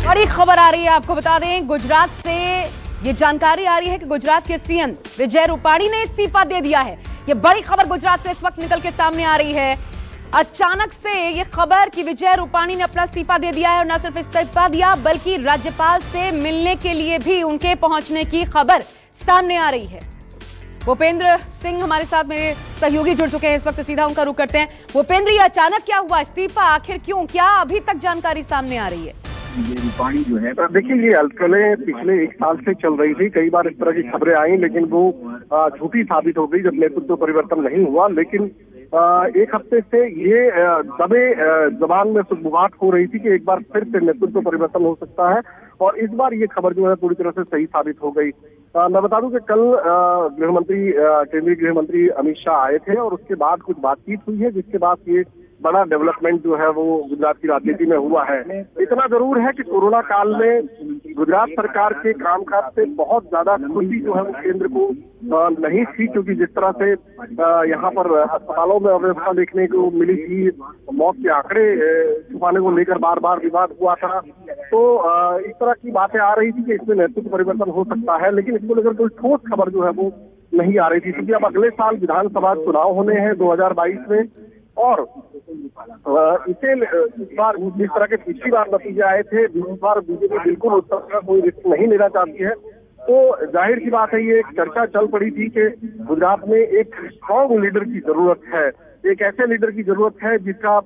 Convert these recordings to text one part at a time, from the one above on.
बड़ी खबर आ रही है, आपको बता दें गुजरात से ये जानकारी आ रही है कि गुजरात के सीएम विजय रूपाणी ने इस्तीफा दे दिया है। ये बड़ी खबर गुजरात से इस वक्त निकल के सामने आ रही है। अचानक से ये खबर कि विजय रूपाणी ने अपना इस्तीफा दे दिया है और न सिर्फ इस्तीफा दिया बल्कि राज्यपाल से मिलने के लिए भी उनके पहुंचने की खबर सामने आ रही है। भूपेंद्र सिंह हमारे साथ मेरे सहयोगी जुड़ चुके हैं, इस वक्त सीधा उनका रुख करते हैं। भूपेंद्र, ये अचानक क्या हुआ इस्तीफा, आखिर क्यों, क्या अभी तक जानकारी सामने आ रही है? ये रूपाणी जो है, देखिए ये अटकलें पिछले एक साल से चल रही थी। कई बार इस तरह की खबरें आई लेकिन वो झूठी साबित हो गई जब नेतृत्व परिवर्तन नहीं हुआ। लेकिन एक हफ्ते से ये दबे जबान में सुगबुगाहट हो रही थी कि एक बार फिर से नेतृत्व परिवर्तन हो सकता है और इस बार ये खबर जो है पूरी तरह से सही साबित हो गई। मैं बता दूं कि कल केंद्रीय गृह मंत्री अमित शाह आए थे और उसके बाद कुछ बातचीत हुई है, जिसके बाद ये बड़ा डेवलपमेंट जो है वो गुजरात की राजनीति में हुआ है। इतना जरूर है कि कोरोना काल में गुजरात सरकार के कामकाज से बहुत ज्यादा खुशी जो है वो केंद्र को नहीं थी, क्योंकि जिस तरह से यहाँ पर अस्पतालों में अव्यवस्था देखने को मिली थी, मौत के आंकड़े छुपाने को लेकर बार बार विवाद हुआ था, तो इस तरह की बातें आ रही थी कि इसमें नेतृत्व परिवर्तन हो सकता है। लेकिन इसको लेकर कोई ठोस खबर जो है वो नहीं आ रही थी, क्योंकि अब अगले साल विधानसभा चुनाव होने हैं 2022 में और इसे इस बार जिस तरह के पिछली बार नतीजे आए थे, इस बार बीजेपी बिल्कुल उस तरह का कोई रिस्क नहीं लेना चाहती है। तो जाहिर सी बात है, ये एक चर्चा चल पड़ी थी कि गुजरात में एक स्ट्रॉन्ग लीडर की जरूरत है, एक ऐसे लीडर की जरूरत है जिसका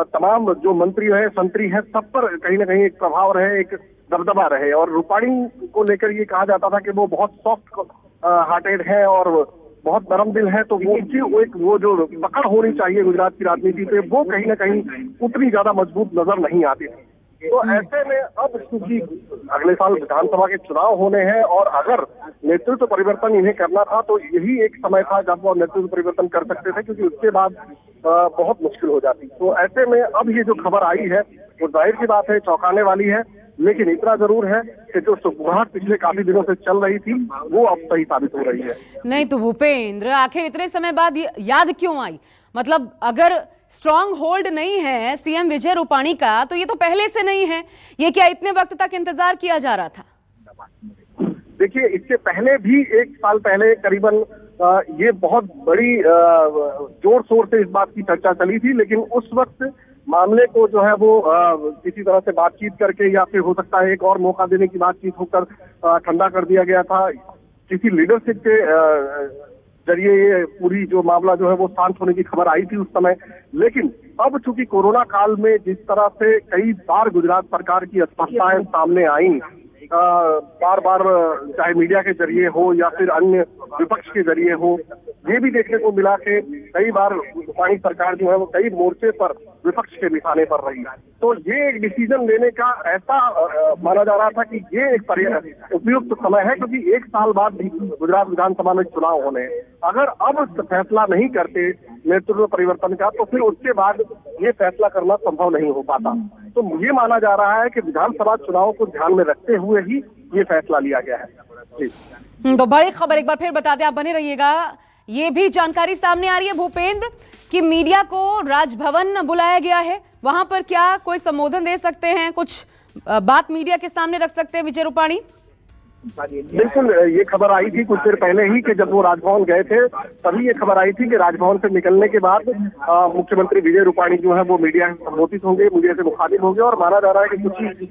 तमाम जो मंत्री है, संतरी है, सब पर कहीं ना कहीं एक प्रभाव रहे, एक दबदबा रहे। और रूपाणी को लेकर ये कहा जाता था कि वो बहुत सॉफ्ट हार्टेड है और बहुत नरम दिल है, तो वो जो पकड़ होनी चाहिए गुजरात की राजनीति पे, वो कहीं ना कहीं उतनी ज्यादा मजबूत नजर नहीं आती थी। तो ऐसे में अब क्योंकि अगले साल विधानसभा के चुनाव होने हैं और अगर नेतृत्व परिवर्तन इन्हें करना था तो यही एक समय था जब वो नेतृत्व परिवर्तन कर सकते थे, क्योंकि उसके बाद बहुत मुश्किल हो जाती। तो ऐसे में अब ये जो खबर आई है वो जाहिर सी बात है चौंकाने वाली है, लेकिन इतना जरूर है कि जो सुगबुगाहट पिछले काफी दिनों से चल रही थी वो अब सही साबित हो रही है। नहीं तो भूपेंद्र, आखिर इतने समय बाद याद क्यों आई? मतलब अगर स्ट्रॉन्ग होल्ड नहीं है सीएम विजय रूपाणी का तो ये तो पहले से नहीं है, ये क्या इतने वक्त तक इंतजार किया जा रहा था? देखिए, इससे पहले भी एक साल पहले करीबन ये बहुत बड़ी जोर शोर से इस बात की चर्चा चली थी, लेकिन उस वक्त मामले को जो है वो किसी तरह से बातचीत करके या फिर हो सकता है एक और मौका देने की बातचीत होकर ठंडा कर दिया गया था। किसी लीडरशिप के जरिए ये पूरी जो मामला जो है वो शांत होने की खबर आई थी उस समय। लेकिन अब चूंकि कोरोना काल में जिस तरह से कई बार गुजरात सरकार की अस्पष्टताएं सामने आई, बार बार चाहे मीडिया के जरिए हो या फिर अन्य विपक्ष के जरिए हो, ये भी देखने को मिला कि कई बार रूपाणी सरकार जो है वो कई मोर्चे पर विपक्ष के निशाने पर रही। तो ये एक डिसीजन लेने का ऐसा माना जा रहा था कि ये एक उपयुक्त समय है, क्योंकि एक साल बाद भी गुजरात विधानसभा में चुनाव होने हैं। अगर अब फैसला नहीं करते नेतृत्व परिवर्तन का तो फिर उसके बाद ये फैसला करना संभव नहीं हो पाता। तो ये माना जा रहा है कि विधानसभा चुनाव को ध्यान में रखते हुए ही ये फैसला लिया गया है। तो बड़ी खबर एक बार फिर बता दें, आप बने रहिएगा। ये भी जानकारी सामने आ रही है भूपेंद्र कि मीडिया को राजभवन बुलाया गया है, वहां पर क्या कोई संबोधन दे सकते हैं, कुछ बात मीडिया के सामने रख सकते हैं विजय रूपाणी? बिल्कुल, ये खबर आई थी कुछ देर पहले ही कि जब वो राजभवन गए थे तभी ये खबर आई थी कि राजभवन से निकलने के बाद मुख्यमंत्री विजय रूपाणी जो है वो मीडिया से संबोधित होंगे, मीडिया से मुखातिब होंगे और माना जा रहा है कि कुछ ही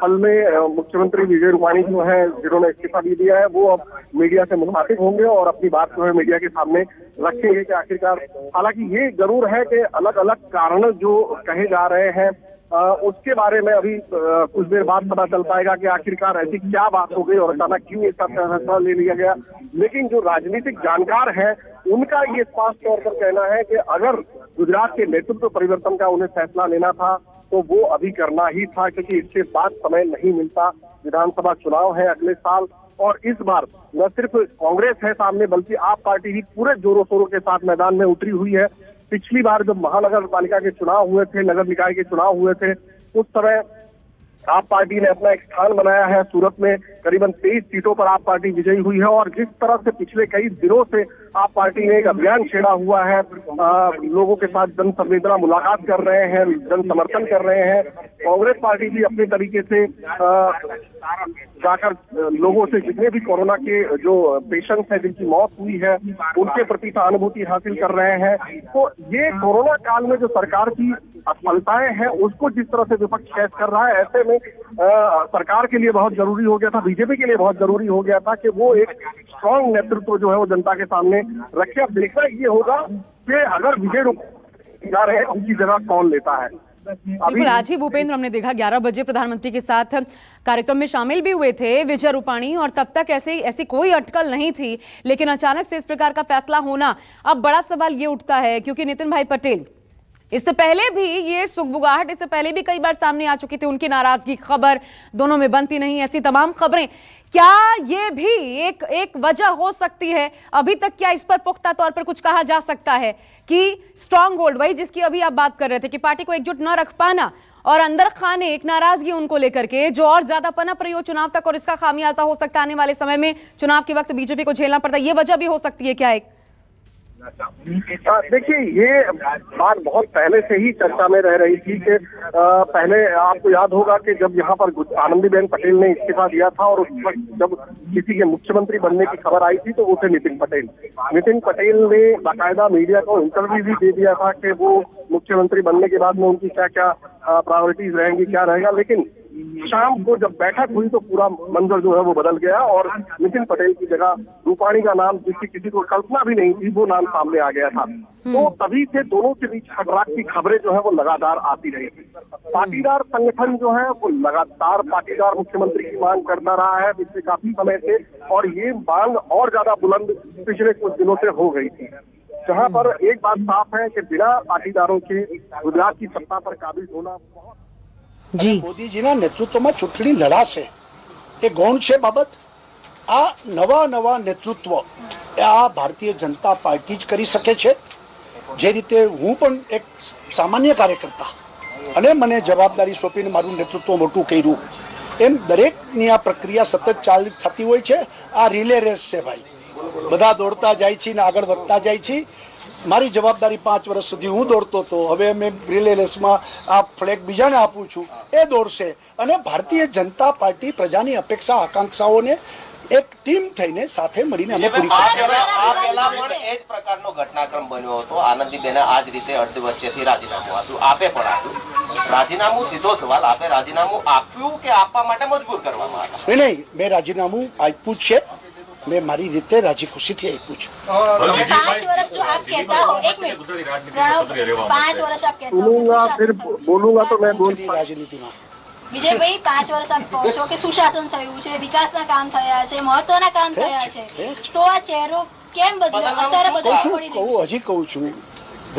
पल में मुख्यमंत्री विजय रूपाणी जो है जिन्होंने इस्तीफा दे दिया है वो अब मीडिया से मुखातिब होंगे और अपनी बात जो है मीडिया के सामने रखेंगे कि आखिरकार, हालांकि ये जरूर है कि अलग अलग कारण जो कहे जा रहे हैं उसके बारे में अभी कुछ देर बाद पता चल पाएगा कि आखिरकार ऐसी क्या बात हो गई और अचानक क्यों ऐसा फैसला ले लिया गया। लेकिन जो राजनीतिक जानकार हैं उनका ये स्पष्ट तौर पर कहना है कि अगर गुजरात के नेतृत्व परिवर्तन का उन्हें फैसला लेना था तो वो अभी करना ही था, क्योंकि इसके बाद समय नहीं मिलता। विधानसभा चुनाव है अगले साल और इस बार न सिर्फ कांग्रेस है सामने बल्कि आप पार्टी भी पूरे जोरों शोरों के साथ मैदान में उतरी हुई है। पिछली बार जब महानगर पालिका के चुनाव हुए थे, नगर निकाय के चुनाव हुए थे, उस समय आप पार्टी ने अपना एक स्थान बनाया है। सूरत में करीबन 23 सीटों पर आप पार्टी विजयी हुई है और जिस तरह से पिछले कई दिनों से आप पार्टी ने एक अभियान छेड़ा हुआ है, लोगों के साथ जन संवेदना मुलाकात कर रहे हैं, जन समर्थन कर रहे हैं। कांग्रेस पार्टी भी अपने तरीके से जाकर लोगों से जितने भी कोरोना के जो पेशेंट्स हैं जिनकी मौत हुई है उनके प्रति सहानुभूति हासिल कर रहे हैं। तो ये कोरोना काल में जो सरकार की असफलताएं हैं उसको जिस तरह से विपक्ष कैच कर रहा है, ऐसे में सरकार के लिए बहुत जरूरी हो गया था, बीजेपी के लिए बहुत जरूरी हो गया था कि वो एक स्ट्रांग नेतृत्व जो है वो जनता के सामने रखे। अब देखना ये होगा कि अगर विजय जा रहे हैं उनकी जगह कौन लेता है। बिल्कुल, आज ही भूपेंद्र हमने देखा 11 बजे प्रधानमंत्री के साथ कार्यक्रम में शामिल भी हुए थे विजय रूपाणी, और तब तक ऐसी कोई अटकल नहीं थी। लेकिन अचानक से इस प्रकार का फैसला होना, अब बड़ा सवाल ये उठता है क्योंकि नितिन भाई पटेल इससे पहले भी ये सुगबुगाहट इससे पहले भी कई बार सामने आ चुकी थी, उनकी नाराजगी खबर दोनों में बनती नहीं, ऐसी तमाम खबरें। क्या ये भी एक वजह हो सकती है? अभी तक क्या इस पर पुख्ता तौर पर कुछ कहा जा सकता है कि स्ट्रांग होल्ड, वही जिसकी अभी आप बात कर रहे थे कि पार्टी को एकजुट न रख पाना और अंदर खाने एक नाराजगी उनको लेकर के जो और ज्यादा पनप रही हो चुनाव तक, और इसका खामियाजा हो सकता है आने वाले समय में चुनाव के वक्त बीजेपी को झेलना पड़ता है, ये वजह भी हो सकती है क्या? एक देखिए, ये बात बहुत पहले से ही चर्चा में रह रही थी कि पहले आपको याद होगा कि जब यहाँ पर आनंदीबेन पटेल ने इस्तीफा दिया था और उस वक्त जब किसी के मुख्यमंत्री बनने की खबर आई थी तो वो थे नितिन पटेल ने बाकायदा मीडिया को इंटरव्यू भी दे दिया था कि वो मुख्यमंत्री बनने के बाद में उनकी क्या क्या प्रायोरिटीज रहेंगी, क्या रहेगा। लेकिन शाम को जब बैठक हुई तो पूरा मंजर जो है वो बदल गया और नितिन पटेल की जगह रूपाणी का नाम, जिसकी किसी को कल्पना भी नहीं थी, वो नाम सामने आ गया था। तो तभी से दोनों के बीच खटराक की खबरें जो है वो लगातार आती रही। पाटीदार संगठन जो है वो लगातार पाटीदार मुख्यमंत्री की मांग करता रहा है पिछले काफी समय से, और ये मांग और ज्यादा बुलंद पिछले कुछ दिनों से हो गई थी। जहां पर एक बात साफ है कि बिना पाटीदारों के गुजरात की सत्ता पर काबिज होना बहुत મોદીજીના નેતૃત્વમાં ચૂંટણી લડાશે એ ગૌણ છે બાબત। આ નવા નેતૃત્વ આ ભારતીય જનતા પાર્ટી જ કરી શકે છે। જે રીતે હું પણ એક સામાન્ય કાર્યકર્તા અને મને જવાબદારી સોંપીને મારું નેતૃત્વ મોટું કર્યું, એમ દરેકની આ પ્રક્રિયા સતત ચાલુ થતી હોય છે। આ રિલે રેસ છે ભાઈ, બધા દોડતા જાય છે ને આગળ વધતા જાય છે। મારી જવાબદારી 5 વર્ષ સુધી હું દોડતો હતો, હવે અમે રિલે રેસમાં આ ફ્લેગ બીજાને આપું છું, એ દોડશે। અને ભારતીય જનતા પાર્ટી પ્રજાની અપેક્ષા આકાંક્ષાઓને એક ટીમ થઈને સાથે મળીને અમે પૂરી કરીશું। આ પહેલા પણ એ જ પ્રકારનો ઘટનાક્રમ બન્યો હતો। આનંદીબેને આ જ રીતે અડધી વચ્ચેથી રાજીનામું આપ્યું, આપે પણ આપ્યું રાજીનામું। સીધો સવાલ, આપે રાજીનામું આપ્યું કે આપવા માટે મજબૂર કરવામાં આવ્યા? નહીં, મેં રાજીનામું આપ્યું છે, मैं मारी रीते राजी खुशी थी आप्यू छे। 5 वर्ष जो आप कहता हो, 1 मिनट, 5 वर्ष आप कहता बोलूंगा, फिर बोलूंगा तो मैं बोल राजनीति में વિજયભાઈ 5 વર્ષ આપ કહો છો કે સુશાસન થયું છે, વિકાસના કામ થયા છે, મહત્વના કામ થયા છે, તો આ ચહેરો કેમ બદલ્યો? અત્યારે બદલવું પડી રહ્યું છે। હજી કહું છું,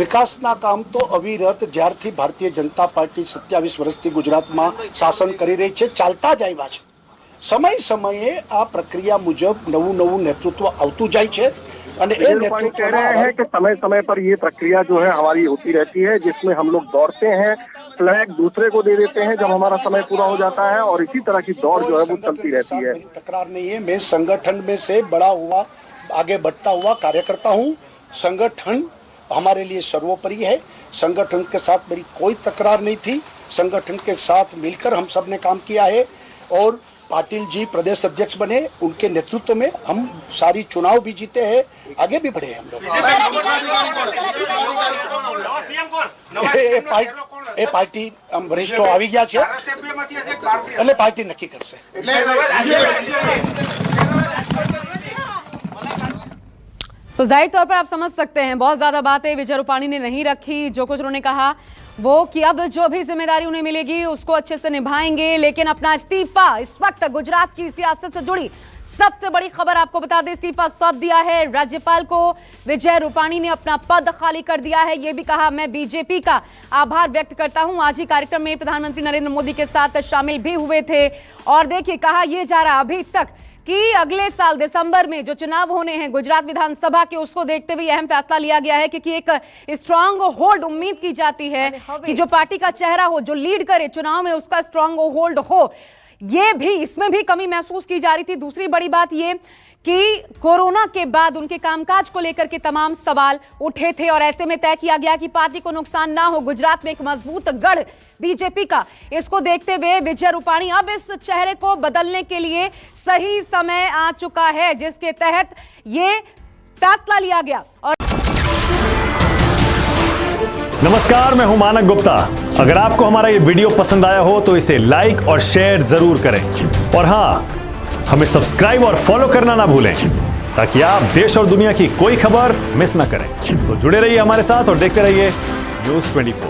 વિકાસના કામ તો અવિરત જ્યારથી ભારતીય જનતા પાર્ટી 27 વર્ષથી ગુજરાતમાં શાસન કરી રહી છે ચાલતા જ આવ્યા છે। समय समये आ प्रक्रिया मुजब नवू नेतृत्व आवतु जाय छे અને એ नेतृत्व कह रहे हैं कि समय समय पर ये प्रक्रिया जो है हमारी होती रहती है, जिसमें हम लोग दौड़ते हैं, फ्लैग दूसरे को दे देते हैं जब हमारा समय पूरा हो जाता है, और इसी तरह की दौड़ जो है वो चलती रहती है। तकरार नहीं है। मैं संगठन में से बड़ा हुआ, आगे बढ़ता हुआ कार्यकर्ता हूँ। संगठन हमारे लिए सर्वोपरि है। संगठन के साथ मेरी कोई तकरार नहीं थी। संगठन के साथ मिलकर हम सब ने काम किया है और पाटिल जी प्रदेश अध्यक्ष बने, उनके नेतृत्व में हम सारी चुनाव भी जीते हैं, आगे भी बढ़े हम लोग। ए पार्टी वरिष्ठों આવી ગયા છે એટલે પાર્ટી નક્કી કરશે। तो जाहिर तौर पर आप समझ सकते हैं बहुत ज्यादा बातें विजय रूपाणी ने नहीं रखी। जो कुछ उन्होंने कहा वो कि अब जो भी जिम्मेदारी उन्हें मिलेगी उसको अच्छे से निभाएंगे, लेकिन अपना इस्तीफा इस वक्त गुजरात की सियासत से जुड़ी सबसे बड़ी खबर आपको बता दें, इस्तीफा सौंप दिया है राज्यपाल को। विजय रूपाणी ने अपना पद खाली कर दिया है। यह भी कहा, मैं बीजेपी का आभार व्यक्त करता हूं। आज ही कार्यक्रम में प्रधानमंत्री नरेंद्र मोदी के साथ शामिल भी हुए थे। और देखिए, कहा यह जा रहा अभी तक कि अगले साल दिसंबर में जो चुनाव होने हैं गुजरात विधानसभा के, उसको देखते हुए अहम फैसला लिया गया है, क्योंकि एक स्ट्रांग होल्ड उम्मीद की जाती है कि जो पार्टी का चेहरा हो, जो लीड करे चुनाव में, उसका स्ट्रांग होल्ड हो। ये भी, इसमें भी कमी महसूस की जा रही थी। दूसरी बड़ी बात ये कि कोरोना के बाद उनके कामकाज को लेकर के तमाम सवाल उठे थे और ऐसे में तय किया गया कि पार्टी को नुकसान ना हो। गुजरात में एक मजबूत गढ़ बीजेपी का, इसको देखते हुए विजय रूपाणी अब इस चेहरे को बदलने के लिए सही समय आ चुका है, जिसके तहत ये फैसला लिया गया। और नमस्कार, मैं हूं मानक गुप्ता। अगर आपको हमारा ये वीडियो पसंद आया हो तो इसे लाइक और शेयर जरूर करें। और हां, हमें सब्सक्राइब और फॉलो करना ना भूलें, ताकि आप देश और दुनिया की कोई खबर मिस ना करें। तो जुड़े रहिए हमारे साथ और देखते रहिए न्यूज़ 24।